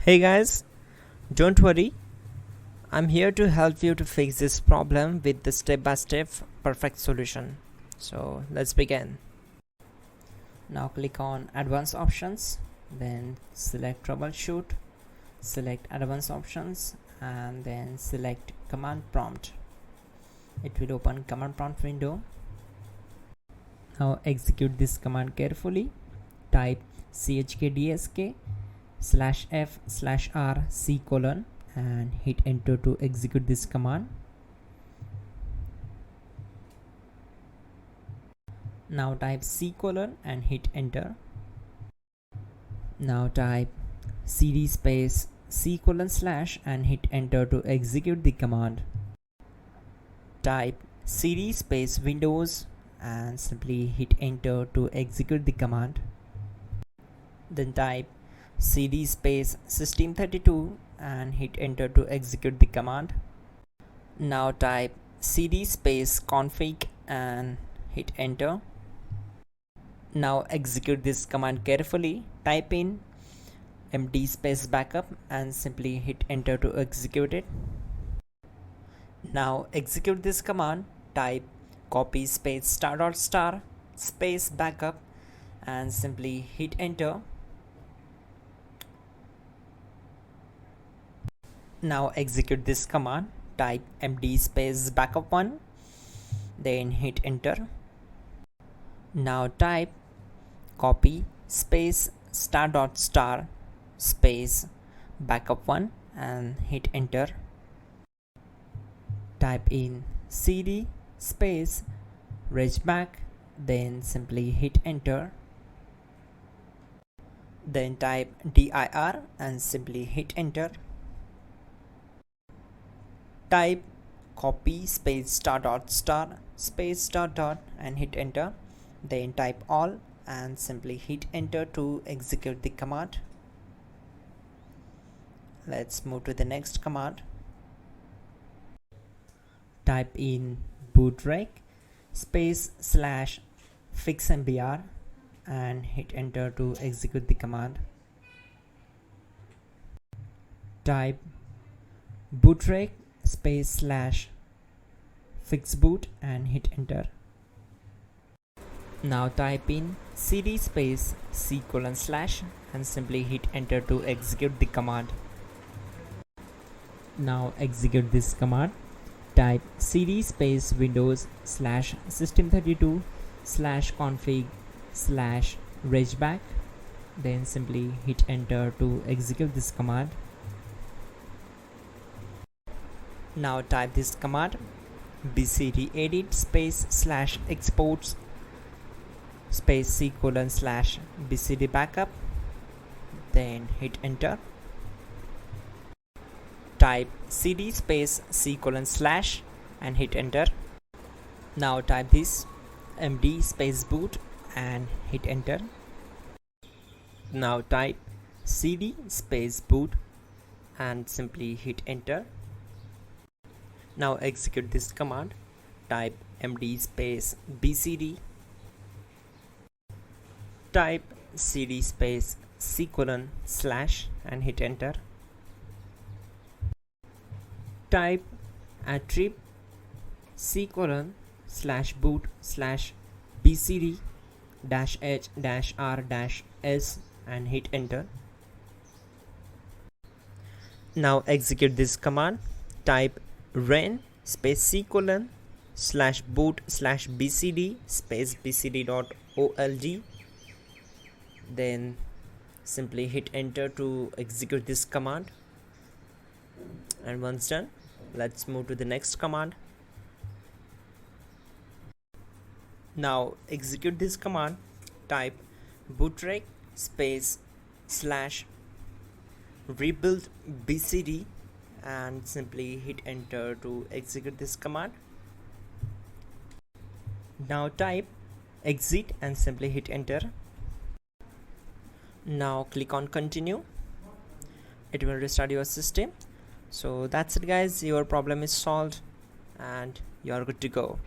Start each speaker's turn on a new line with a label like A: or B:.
A: Hey guys, don't worry, I'm here to help you to fix this problem with the step-by-step perfect solution. So let's begin. Now click on advanced options, then select troubleshoot, select advanced options, and then select command prompt. It will open command prompt window. Now execute this command carefully. Type chkdsk /f/r c : and hit enter to execute this command. Now type c : and hit enter. Now type cd space c : / and hit enter to execute the command. Type cd space windows and simply hit enter to execute the command. Then type cd space system32 and hit enter to execute the command. Now type cd space config and hit enter. Now execute this command carefully. Type in md space backup and simply hit enter to execute it. Now execute this command. Type copy space *** space backup and simply hit enter. Now execute this command. Type md space backup1, then hit enter. Now type copy space *** space backup1 and hit enter. Type in cd space regback, then simply hit enter. Then type dir and simply hit enter. Type copy space *** space .. and hit enter. Then type all and simply hit enter to execute the command. Let's move to the next command. Type in bootrec space /fixmbr and hit enter to execute the command. Type bootrec space /fixboot and hit enter. Now type in cd space c : / and simply hit enter to execute the command. Now execute this command. Type cd space windows /system32 /config /regback, then simply hit enter to execute this command. Now type this command bcd edit space /exports space c : / bcd backup, then hit enter. Type cd space c : / and hit enter. Now type this md space boot and hit enter. Now type cd space boot and simply hit enter. Now execute this command. Type md space bcd. Type cd space c : / and hit enter. Type attrib c : / boot /bcd -h -r-s and hit enter. Now execute this command. Type ren space c : / boot /bcd space bcd.old, then simply hit enter to execute this command. And once done, let's move to the next command. Now execute this command. Type bootrec space /rebuild bcd and simply hit enter to execute this command. Now type exit and simply hit enter. Now click on continue. It will restart your system. So that's it guys, your problem is solved and you are good to go.